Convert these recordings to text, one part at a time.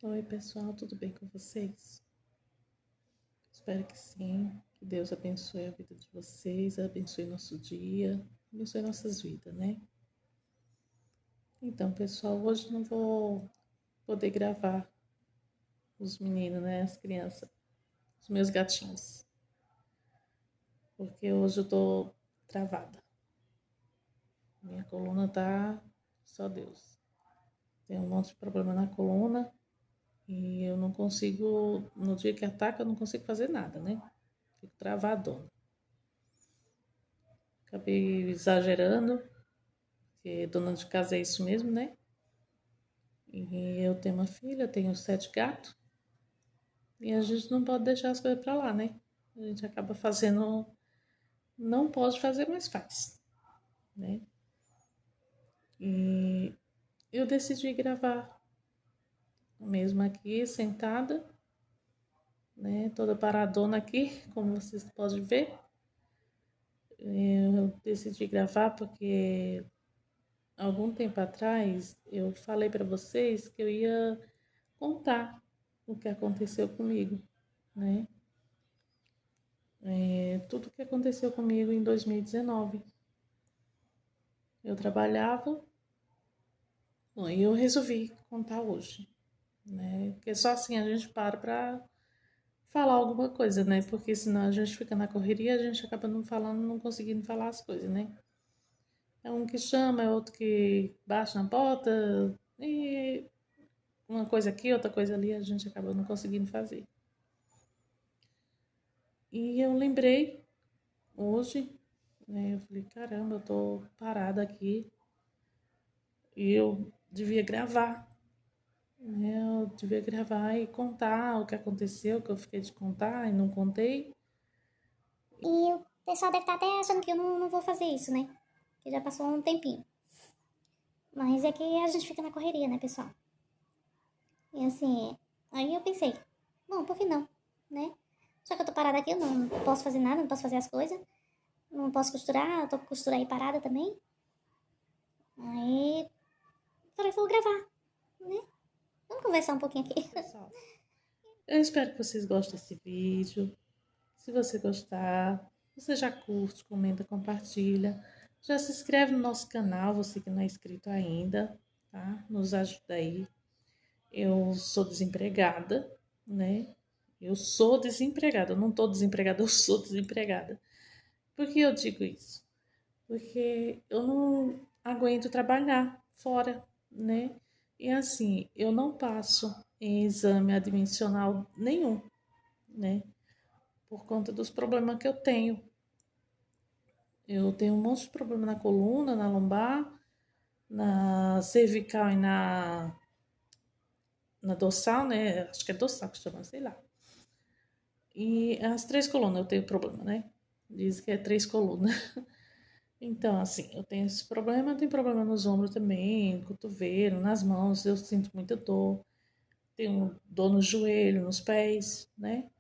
Oi, pessoal, tudo bem com vocês? Espero que sim. Que Deus abençoe a vida de vocês, abençoe nosso dia, abençoe nossas vidas, né? Então, pessoal, hoje não vou poder gravar os meninos, né? As crianças, os meus gatinhos, porque hoje eu tô travada. Minha coluna tá só Deus. Tem um monte de problema na coluna e eu não consigo, no dia que ataca, eu não consigo fazer nada, né? Fico travadona. Acabei exagerando, porque dona de casa é isso mesmo, né? E eu tenho uma filha, tenho 7 gatos, e a gente não pode deixar as coisas pra lá, né? A gente acaba fazendo, não pode fazer, mas faz, né? E eu decidi gravar mesmo aqui, sentada, né? Toda paradona aqui, como vocês podem ver. Eu decidi gravar porque algum tempo atrás eu falei para vocês que eu ia contar o que aconteceu comigo, né? Tudo que aconteceu comigo em 2019. Eu trabalhava, bom, e eu resolvi contar hoje, né? Porque só assim a gente para falar alguma coisa, né? Porque senão a gente fica na correria, a gente acaba não falando, não conseguindo falar as coisas, né? É um que chama, é outro que bate na porta, e uma coisa aqui, outra coisa ali, a gente acaba não conseguindo fazer. E eu lembrei hoje, né? Eu falei, caramba, eu tô parada aqui e eu devia gravar, né? Eu devia gravar e contar o que aconteceu, que eu fiquei de contar e não contei. E o pessoal deve estar até achando que eu não vou fazer isso, né? Que já passou um tempinho. Mas é que a gente fica na correria, né, pessoal? E assim, aí eu pensei, bom, por que não, né? Só que eu tô parada aqui, eu não posso fazer nada, não posso fazer as coisas. Não posso costurar, eu tô com costura aí parada também. Aí, falei, vou gravar, né? Vamos conversar um pouquinho aqui. Pessoal, eu espero que vocês gostem desse vídeo. Se você gostar, você já curte, comenta, compartilha. Já se inscreve no nosso canal, você que não é inscrito ainda, tá? Nos ajuda aí. Eu sou desempregada, né? Eu sou desempregada, eu não tô desempregada, eu sou desempregada. Por que eu digo isso? Porque eu não aguento trabalhar fora, né? E assim, eu não passo em exame admissional nenhum, né? Por conta dos problemas que eu tenho. Eu tenho um monte de problema na coluna, na lombar, na cervical e na dorsal, né? Acho que é dorsal que chama, sei lá. E as 3 colunas eu tenho problema, né? Diz que é 3 colunas. Então, assim, eu tenho esse problema, eu tenho problema nos ombros também, no cotovelo, nas mãos, eu sinto muita dor. Tenho dor no joelho, nos pés, né?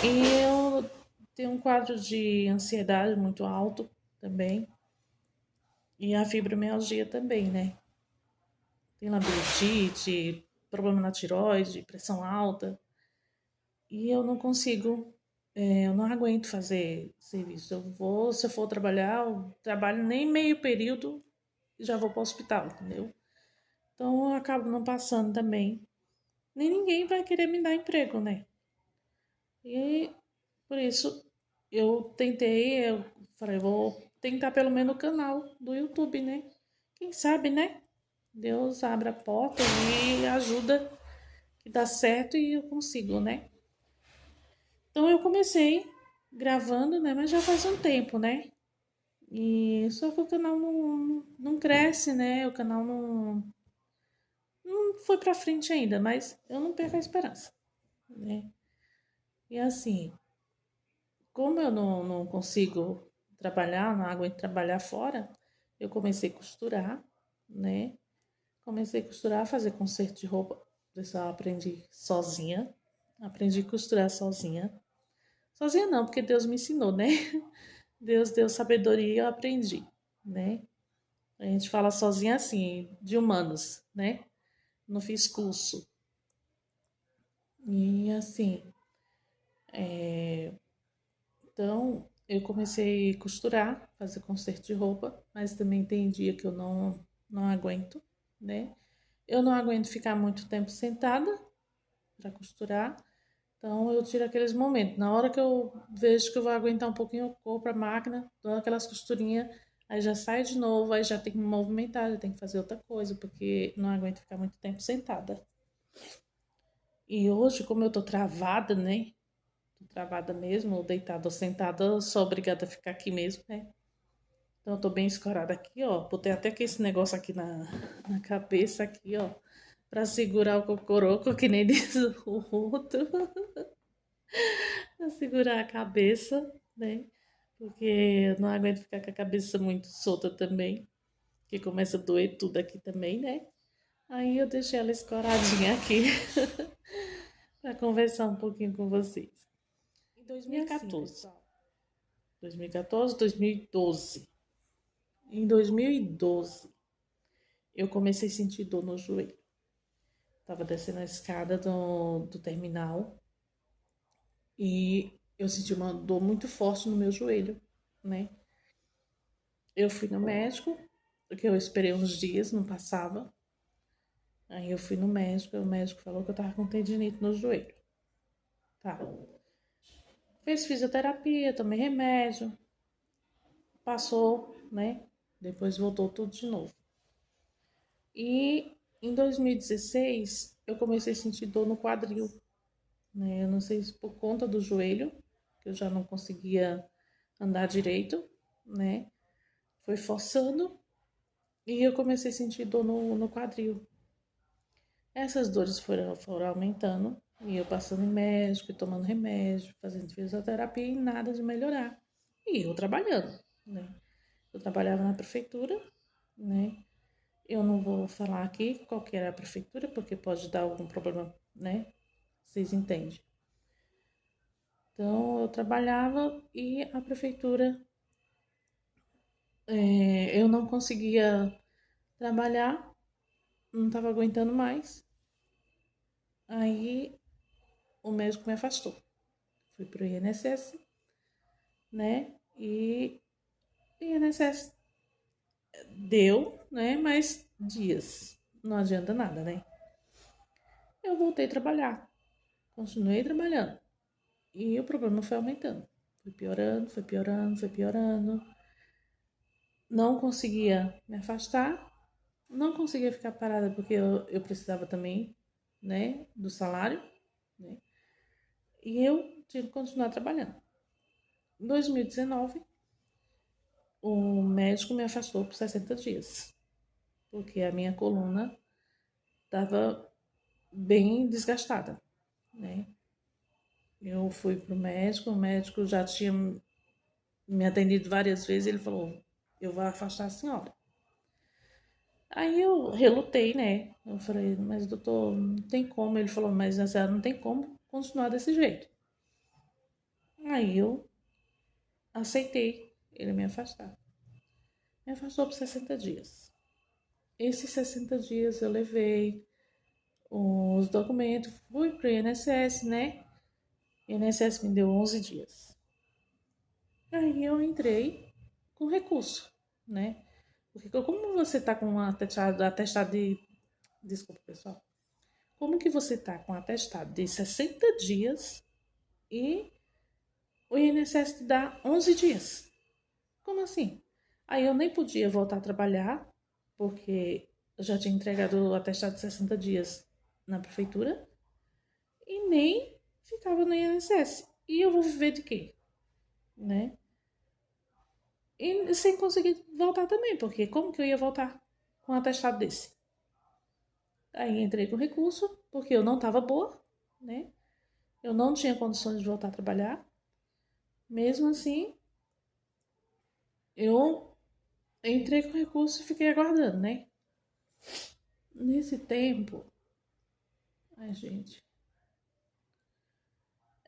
E eu tenho um quadro de ansiedade muito alto também. E a fibromialgia também, né? Tem labirintite, problema na tiroide, pressão alta. E eu não consigo, eu não aguento fazer serviço. Se eu for trabalhar, eu trabalho nem meio período e já vou para o hospital, entendeu? Então eu acabo não passando também. Nem ninguém vai querer me dar emprego, né? E por isso eu falei, vou tentar pelo menos o canal do YouTube, né? Quem sabe, né? Deus abre a porta e ajuda que dá certo e eu consigo, né? Então eu comecei gravando, né? Mas já faz um tempo, né? E só que o canal não cresce, né? O canal não foi pra frente ainda, mas eu não perco a esperança, né? E assim, como eu não consigo trabalhar, não aguento trabalhar fora, eu comecei a costurar, né? Comecei a costurar, fazer conserto de roupa. Pessoal, aprendi sozinha. Aprendi a costurar sozinha. Sozinha não, porque Deus me ensinou, né? Deus deu sabedoria e eu aprendi, né? A gente fala sozinha assim, de humanos, né? Não fiz curso. E assim, então eu comecei a costurar, fazer conserto de roupa, mas também tem dia que eu não aguento, né? Eu não aguento ficar muito tempo sentada para costurar, então eu tiro aqueles momentos. Na hora que eu vejo que eu vou aguentar um pouquinho, eu corro para a máquina, dou aquelas costurinhas, aí já sai de novo, aí já tem que me movimentar, já tem que fazer outra coisa, porque não aguento ficar muito tempo sentada. E hoje, como eu tô travada, né? Tô travada mesmo, ou deitada ou sentada, eu sou obrigada a ficar aqui mesmo, né? Então eu tô bem escorada aqui, ó. Botei até que esse negócio aqui na cabeça, aqui, ó. Pra segurar o cocoroco, que nem diz o outro. Pra segurar a cabeça, né? Porque eu não aguento ficar com a cabeça muito solta também. Que começa a doer tudo aqui também, né? Aí eu deixei ela escoradinha aqui pra conversar um pouquinho com vocês. Em E assim, 2014. pessoal. 2014, 2012. Em 2012, eu comecei a sentir dor no joelho. Tava descendo a escada do terminal e eu senti uma dor muito forte no meu joelho, né? Eu fui no médico, porque eu esperei uns dias, não passava. Aí eu fui no médico e o médico falou que eu tava com tendinite no joelho. Tá. Fez fisioterapia, tomei remédio, passou, né? Depois voltou tudo de novo. E em 2016 eu comecei a sentir dor no quadril, né? Eu não sei se por conta do joelho, que eu já não conseguia andar direito, né? Foi forçando e eu comecei a sentir dor no quadril. Essas dores foram aumentando e eu passando em médico, tomando remédio, fazendo fisioterapia e nada de melhorar. E eu trabalhando, né? Eu trabalhava na prefeitura, né? Eu não vou falar aqui qual que era a prefeitura, porque pode dar algum problema, né? Vocês entendem. Então, eu trabalhava e a prefeitura, eu não conseguia trabalhar, não estava aguentando mais. Aí, o médico me afastou. Fui para o INSS, né? E o INSS deu, né? Mas dias. Não adianta nada, né? Eu voltei a trabalhar. Continuei trabalhando. E o problema foi aumentando. Foi piorando, foi piorando, foi piorando. Não conseguia me afastar, não conseguia ficar parada porque eu precisava também, né, do salário, né? E eu tinha que continuar trabalhando. Em 2019, o médico me afastou por 60 dias, porque a minha coluna estava bem desgastada, né? Eu fui pro médico, o médico já tinha me atendido várias vezes, ele falou: "Eu vou afastar a senhora". Aí eu relutei, né? Eu falei, mas doutor, não tem como. Ele falou, mas a senhora não tem como continuar desse jeito. Aí eu aceitei ele me afastar. Me afastou por 60 dias. Esses 60 dias eu levei os documentos, fui pro INSS, né? O INSS me deu 11 dias. Aí eu entrei com recurso, né? Porque como você tá com um atestado de... Desculpa, pessoal. Como que você tá com um atestado de 60 dias e o INSS te dá 11 dias? Como assim? Aí eu nem podia voltar a trabalhar, porque eu já tinha entregado o atestado de 60 dias na prefeitura, e nem ficava no INSS. E eu vou viver de quê? Né? E sem conseguir voltar também, porque como que eu ia voltar com um atestado desse? Aí entrei com recurso, porque eu não estava boa, né? Eu não tinha condições de voltar a trabalhar. Mesmo assim, eu entrei com recurso e fiquei aguardando, né? Nesse tempo, ai gente,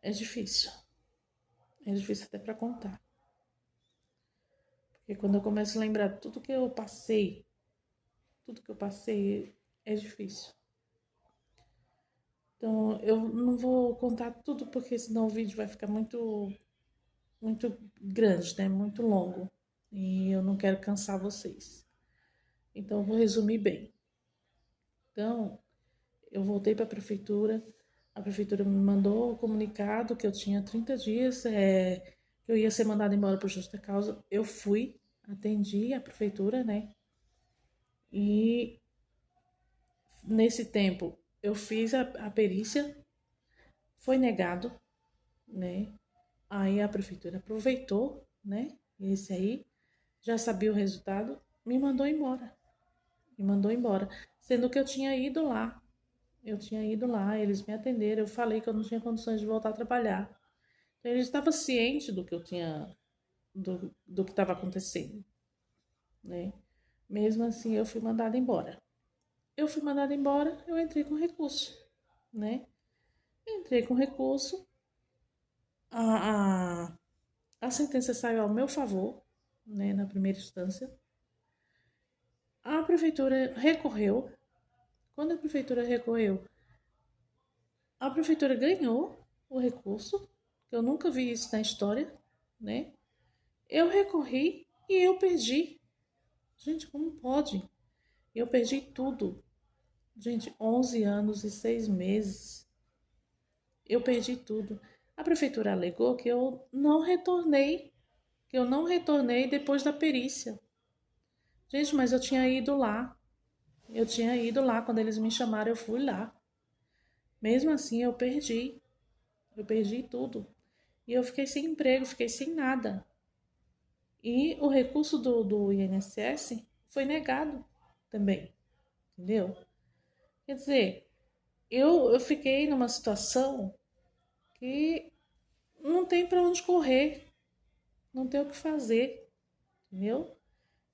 é difícil. É difícil até para contar. Porque quando eu começo a lembrar tudo que eu passei, é difícil. Então, eu não vou contar tudo, porque senão o vídeo vai ficar muito grande, né? Muito longo. E eu não quero cansar vocês. Então, eu vou resumir bem. Então, eu voltei para a prefeitura me mandou o comunicado que eu tinha 30 dias, que eu ia ser mandada embora por justa causa. Eu fui, atendi a prefeitura, né? E nesse tempo eu fiz a perícia, foi negado, né? Aí a prefeitura aproveitou, né? Esse aí já sabia o resultado, me mandou embora. Me mandou embora, sendo que eu tinha ido lá. Eu tinha ido lá, eles me atenderam, eu falei que eu não tinha condições de voltar a trabalhar. Então, ele estava ciente do que eu tinha, do que estava acontecendo, né? Mesmo assim, eu fui mandada embora. Eu fui mandada embora, eu entrei com recurso, né? Entrei com recurso, a, a, a sentença saiu ao meu favor, né, na primeira instância. A prefeitura recorreu. Quando a prefeitura recorreu, a prefeitura ganhou o recurso. Eu nunca vi isso na história, né? Eu recorri e eu perdi. Gente, como pode? Eu perdi tudo. Gente, 11 anos e 6 meses. Eu perdi tudo. A prefeitura alegou que eu não retornei. Que eu não retornei depois da perícia. Gente, mas eu tinha ido lá. Eu tinha ido lá. Quando eles me chamaram, eu fui lá. Mesmo assim, eu perdi. Eu perdi tudo. E eu fiquei sem emprego, fiquei sem nada. E o recurso do INSS foi negado também. Entendeu? Quer dizer, eu fiquei numa situação que não tem para onde correr, não tem o que fazer, entendeu?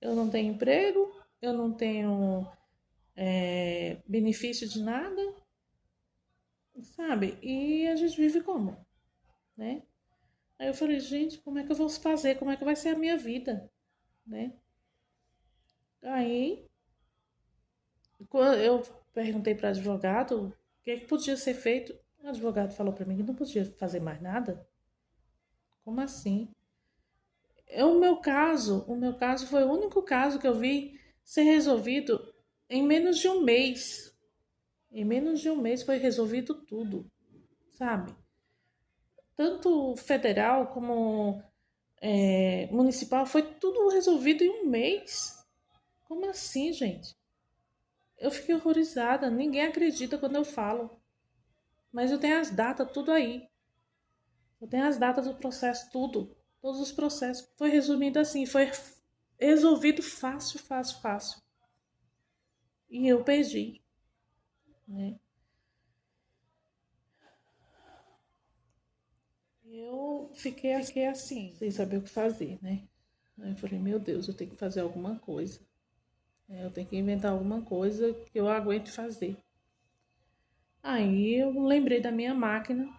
Eu não tenho emprego, eu não tenho benefício de nada, sabe? E a gente vive como, né? Aí eu falei, gente, como é que eu vou fazer? Como é que vai ser a minha vida, né? Aí, quando eu perguntei para o advogado o que podia ser feito, o advogado falou para mim que não podia fazer mais nada. Como assim? O meu caso foi o único caso que eu vi ser resolvido em menos de um mês. Em menos de um mês foi resolvido tudo, sabe? Tanto federal como municipal, foi tudo resolvido em um mês. Como assim, gente? Eu fiquei horrorizada. Ninguém acredita quando eu falo. Mas eu tenho as datas tudo aí. Eu tenho as datas do processo, tudo. Todos os processos. Foi resumido assim, foi resolvido fácil, fácil, fácil. E eu perdi, né? Eu fiquei assim, sem saber o que fazer, né? Aí eu falei, meu Deus, eu tenho que fazer alguma coisa. Eu tenho que inventar alguma coisa que eu aguente fazer. Aí eu lembrei da minha máquina,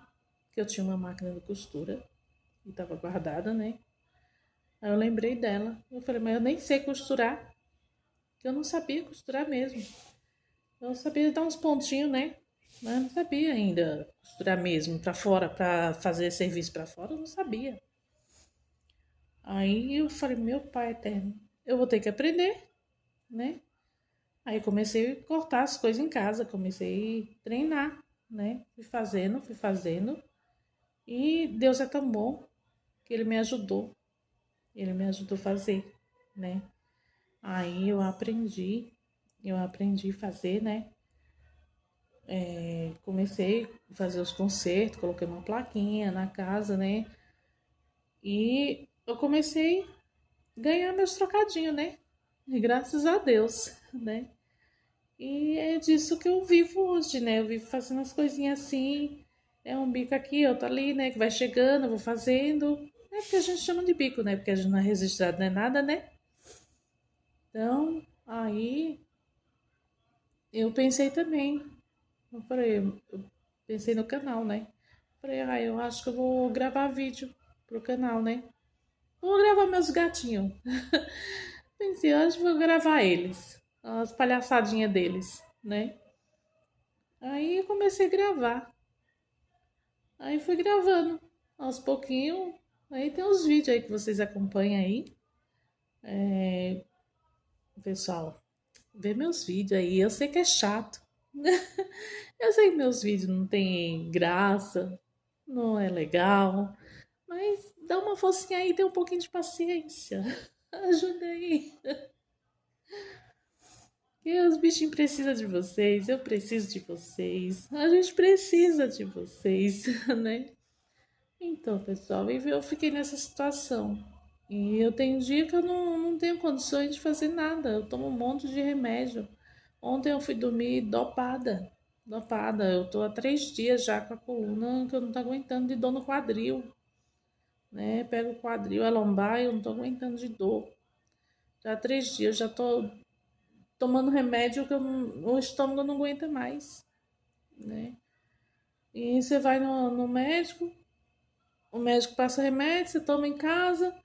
que eu tinha uma máquina de costura e estava guardada, né? Aí eu lembrei dela. Eu falei, mas eu nem sei costurar, que eu não sabia costurar mesmo. Eu sabia dar uns pontinhos, né? Mas eu não sabia ainda costurar mesmo para fora, para fazer serviço para fora, eu não sabia. Aí eu falei, meu pai eterno, eu vou ter que aprender, né? Aí comecei a cortar as coisas em casa, comecei a treinar, né? Fui fazendo. E Deus é tão bom que Ele me ajudou. Ele me ajudou a fazer, né? Aí eu aprendi a fazer, né? Comecei a fazer os concertos, coloquei uma plaquinha na casa, né? E eu comecei a ganhar meus trocadinhos, né? E graças a Deus, né? E é disso que eu vivo hoje, né? Eu vivo fazendo as coisinhas assim, um bico aqui, outro ali, né? Que vai chegando, eu vou fazendo. É porque a gente chama de bico, né? Porque a gente não é registrado, não é nada, né? Então, aí eu pensei também. Eu pensei no canal, né? Falei, eu acho que eu vou gravar vídeo pro canal, né? Vou gravar meus gatinhos. Pensei, hoje vou gravar eles. As palhaçadinhas deles, né? Aí eu comecei a gravar. Aí fui gravando aos pouquinhos. Aí tem os vídeos aí que vocês acompanham aí. Pessoal, vê meus vídeos aí. Eu sei que é chato. Eu sei que meus vídeos não tem graça, não é legal. Mas dá uma forcinha aí, tem um pouquinho de paciência. Ajuda aí. E os bichinhos precisam de vocês, eu preciso de vocês, a gente precisa de vocês, né? Então, pessoal, eu fiquei nessa situação. E eu tenho dia que eu não tenho condições de fazer nada. Eu tomo um monte de remédio. Ontem eu fui dormir dopada. Dopada. Eu tô há 3 dias já com a coluna que eu não tô aguentando de dor no quadril. Né? Pego o quadril, a lombar e eu não tô aguentando de dor. Já há 3 dias, já tô tomando remédio que o estômago não aguenta mais, né? E você vai no médico, o médico passa remédio, você toma em casa,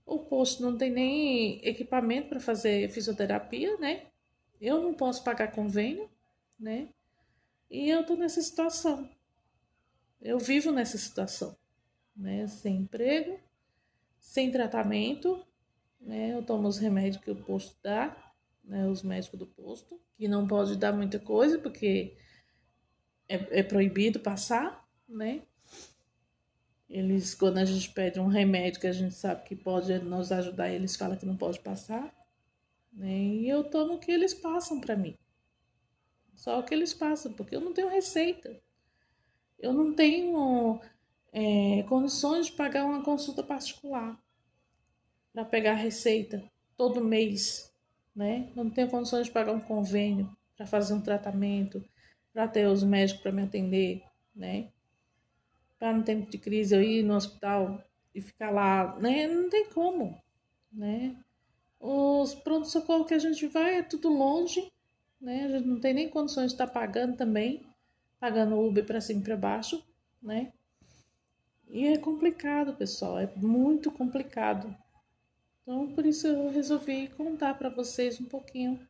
o posto não tem nem equipamento para fazer fisioterapia, né? Eu não posso pagar convênio, né? E eu tô nessa situação. Eu vivo nessa situação, né? Sem emprego, sem tratamento, né? Eu tomo os remédios que o posto dá, né? Os médicos do posto, que não pode dar muita coisa, porque é proibido passar, né? Eles, quando a gente pede um remédio que a gente sabe que pode nos ajudar, eles falam que não pode passar, né? E eu tomo o que eles passam para mim. Só o que eles passam, porque eu não tenho receita. Eu não tenho condições de pagar uma consulta particular para pegar a receita todo mês, né? Eu não tenho condições de pagar um convênio para fazer um tratamento, para ter os médicos para me atender, né? Para no tempo de crise eu ir no hospital e ficar lá, né? Não tem como, né? Os pronto-socorro que a gente vai é tudo longe, né? A gente não tem nem condições de estar pagando também, pagando Uber para cima e para baixo, né? E é complicado, pessoal, é muito complicado. Então, por isso eu resolvi contar para vocês um pouquinho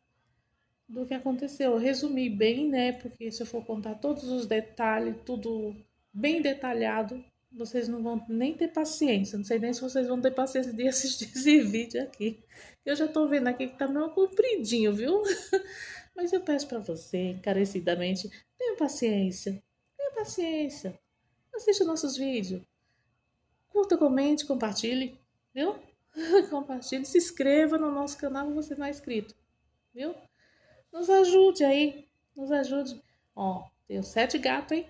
do que aconteceu. Eu resumi bem, né? Porque se eu for contar todos os detalhes, tudo bem detalhado, vocês não vão nem ter paciência. Não sei nem se vocês vão ter paciência de assistir esse vídeo aqui. Eu já tô vendo aqui que tá meio compridinho, viu? Mas eu peço para você, encarecidamente, tenha paciência. Tenha paciência. Assista nossos vídeos. Curta, comente, compartilhe, viu? Compartilhe, se inscreva no nosso canal se você não é inscrito, viu? Nos ajude aí, nos ajude. Ó, tenho 7 gatos, hein?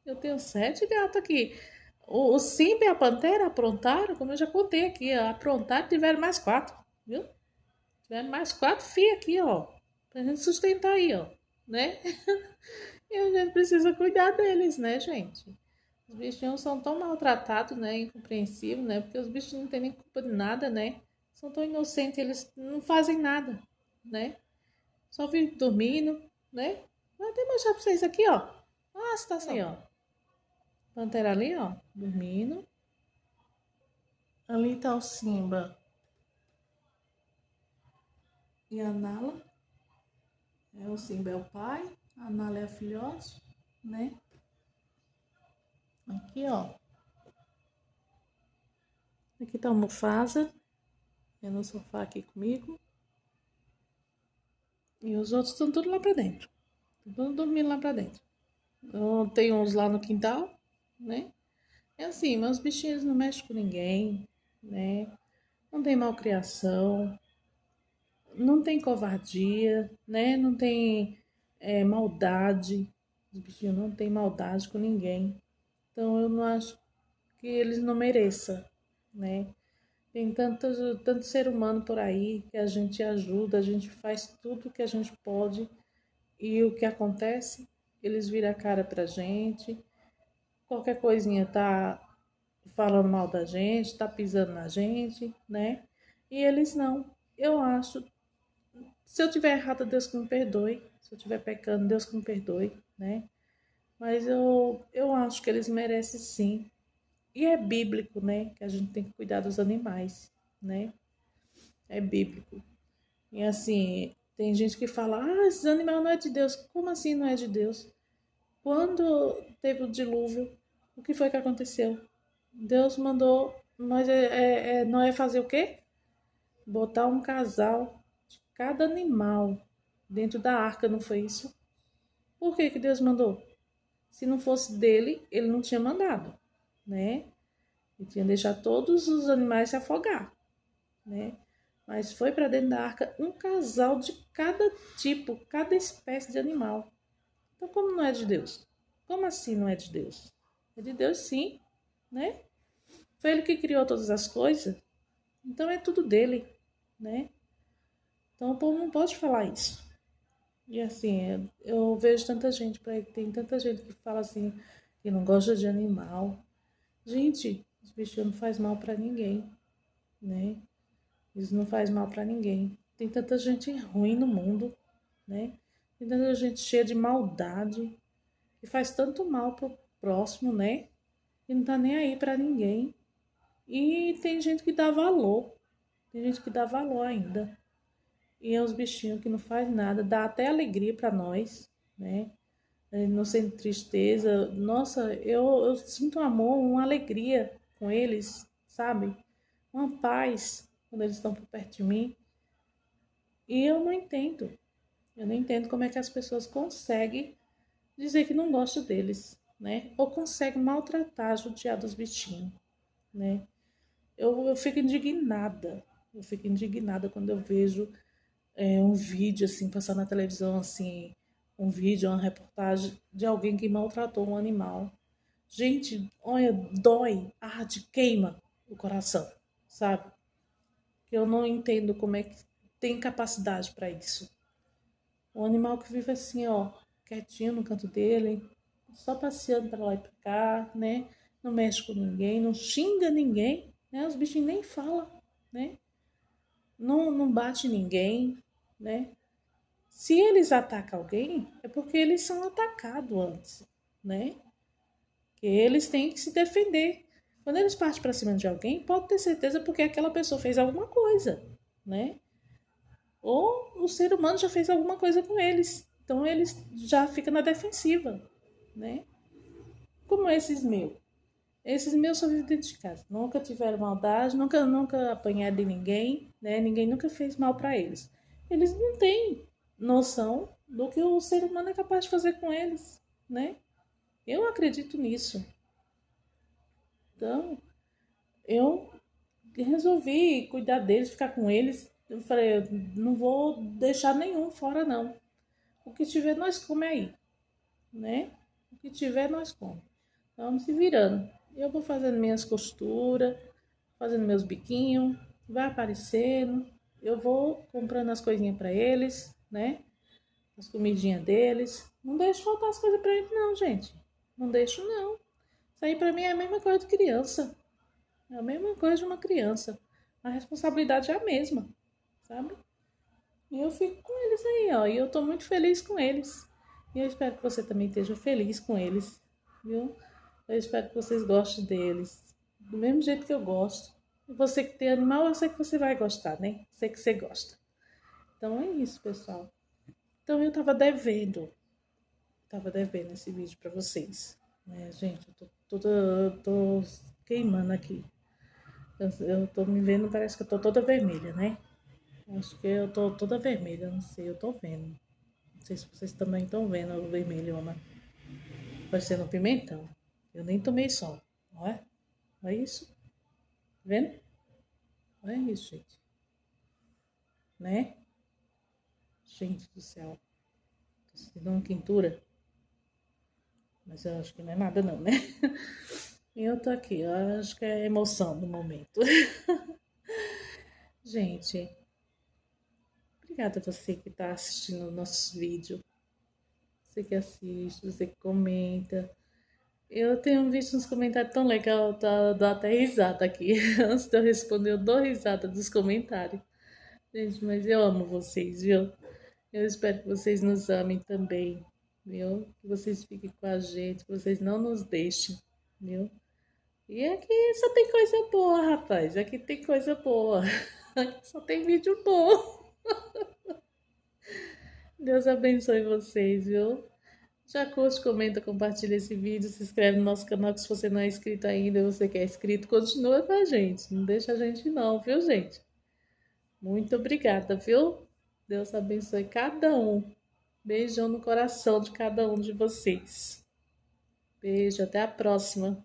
Eu tenho 7 gatos aqui. O Simba e a Pantera aprontaram, como eu já contei aqui, ó, aprontaram, tiveram mais 4, viu? Tiveram mais 4 filhos aqui, ó, pra gente sustentar aí, ó, né? E a gente precisa cuidar deles, né, gente? Os bichinhos são tão maltratados, né, incompreensíveis, né? Porque os bichos não têm nem culpa de nada, né? São tão inocentes, eles não fazem nada, né? Só vivem dormindo, né? Vou até mostrar pra vocês aqui, ó. Ah, a situação. Aí, ó. Pantera ali, ó, dormindo. Ali tá o Simba e a Nala. O Simba é o pai, a Nala é a filhote, né? Aqui, ó. Aqui tá o Mufasa, é no sofá aqui comigo. E os outros estão tudo lá pra dentro. Estão tudo dormindo lá pra dentro. Tem uns lá no quintal, né? É assim, meus bichinhos não mexem com ninguém, né? Não tem malcriação, não tem covardia, né? Não tem maldade. Os bichinhos não tem maldade com ninguém. Então eu não acho que eles não mereçam, né? Tem tanto ser humano por aí que a gente ajuda, a gente faz tudo que a gente pode e o que acontece? Eles viram a cara pra gente, qualquer coisinha tá falando mal da gente, tá pisando na gente, né? E eles não. Eu acho, se eu tiver errado, Deus que me perdoe. Se eu tiver pecando, Deus que me perdoe, né? Mas eu acho que eles merecem sim. E é bíblico, né? Que a gente tem que cuidar dos animais, né? É bíblico. E assim, tem gente que fala, esses animais não é de Deus. Como assim não é de Deus? Quando teve o dilúvio, o que foi que aconteceu? Deus mandou Noé fazer o quê? Botar um casal de cada animal dentro da arca, não foi isso? Por que que Deus mandou? Se não fosse dele, ele não tinha mandado, né? Ele tinha deixado todos os animais se afogar, né? Mas foi para dentro da arca um casal de cada tipo, cada espécie de animal. Então, como não é de Deus? Como assim não é de Deus? É de Deus sim, né? Foi ele que criou todas as coisas, então é tudo dele, né? Então o povo não pode falar isso. E assim, eu vejo tanta gente por aí, tem tanta gente que fala assim, que não gosta de animal. Gente, os bichos não faz mal para ninguém, né? Isso não faz mal para ninguém. Tem tanta gente ruim no mundo, né? Tem tanta gente cheia de maldade, que faz tanto mal pro próximo, né? E não tá nem aí para ninguém. E tem gente que dá valor. Tem gente que dá valor ainda. E é os bichinhos que não faz nada, dá até alegria para nós, né? Não sente tristeza. Nossa, eu sinto um amor, uma alegria com eles, sabe? Uma paz quando eles estão por perto de mim. E eu não entendo. Eu não entendo como é que as pessoas conseguem dizer que não gostam deles, né? Ou conseguem maltratar, judiar dos bichinhos, né? Eu fico indignada. Eu fico indignada quando eu vejo um vídeo assim, passar na televisão assim, um vídeo, uma reportagem de alguém que maltratou um animal. Gente, olha, dói, arde, queima o coração, sabe? Eu não entendo como é que tem capacidade para isso. Um animal que vive assim, ó, quietinho no canto dele, só passeando para lá e para cá, né? Não mexe com ninguém, não xinga ninguém, né? Os bichinhos nem falam, né? Não bate ninguém, né? Se eles atacam alguém, é porque eles são atacados antes, né? Que eles têm que se defender. Quando eles partem para cima de alguém, pode ter certeza porque aquela pessoa fez alguma coisa, né? Ou o ser humano já fez alguma coisa com eles. Então eles já ficam na defensiva, né? Como esses meus. Esses meus só vivem dentro de casa. Nunca tiveram maldade, nunca apanharam de ninguém, né? Ninguém nunca fez mal para eles. Eles não têm noção do que o ser humano é capaz de fazer com eles, né? Eu acredito nisso. Então, eu resolvi cuidar deles, ficar com eles. Eu falei, eu não vou deixar nenhum fora, não. O que tiver, nós come aí, né? O que tiver, nós come. Então, vamos se virando. Eu vou fazendo minhas costuras, fazendo meus biquinhos, vai aparecendo. Eu vou comprando as coisinhas para eles, né? As comidinhas deles. Não deixo faltar as coisas para eles, não, gente. Não deixo, não. Isso aí para mim é a mesma coisa de criança. É a mesma coisa de uma criança. A responsabilidade é a mesma, sabe? E eu fico com eles aí, ó. E eu tô muito feliz com eles. E eu espero que você também esteja feliz com eles, viu? Eu espero que vocês gostem deles. Do mesmo jeito que eu gosto. E você que tem animal, eu sei que você vai gostar, né? Sei que você gosta. Então é isso, pessoal. Então eu tava devendo. Tava devendo esse vídeo pra vocês. Gente, eu tô queimando aqui. Eu tô me vendo, parece que eu tô toda vermelha, né? Acho que eu tô toda vermelha, não sei, eu tô vendo. Não sei se vocês também estão vendo o vermelhona. Parecendo um pimentão. Eu nem tomei sol. Olha, olha isso. Tá vendo? Olha isso, gente. Né? Gente do céu. Tô sentindo uma quentura. Mas eu acho que não é nada não, né? E eu tô aqui, eu acho que é a emoção do momento. Gente, obrigada a você que tá assistindo o nosso vídeo. Você que assiste, você que comenta. Eu tenho visto uns comentários tão legais, tá, dá até risada aqui. Antes de eu responder, eu dou risada dos comentários. Gente, mas eu amo vocês, viu? Eu espero que vocês nos amem também, viu? Que vocês fiquem com a gente, que vocês não nos deixem, viu? E aqui só tem coisa boa, rapaz. Aqui tem coisa boa. Aqui só tem vídeo bom. Deus abençoe vocês, viu? Já curte, comenta, compartilha esse vídeo, se inscreve no nosso canal, que se você não é inscrito ainda, você que é inscrito, continua com a gente. Não deixa a gente não, viu, gente? Muito obrigada, viu? Deus abençoe cada um. Beijão no coração de cada um de vocês. Beijo, até a próxima.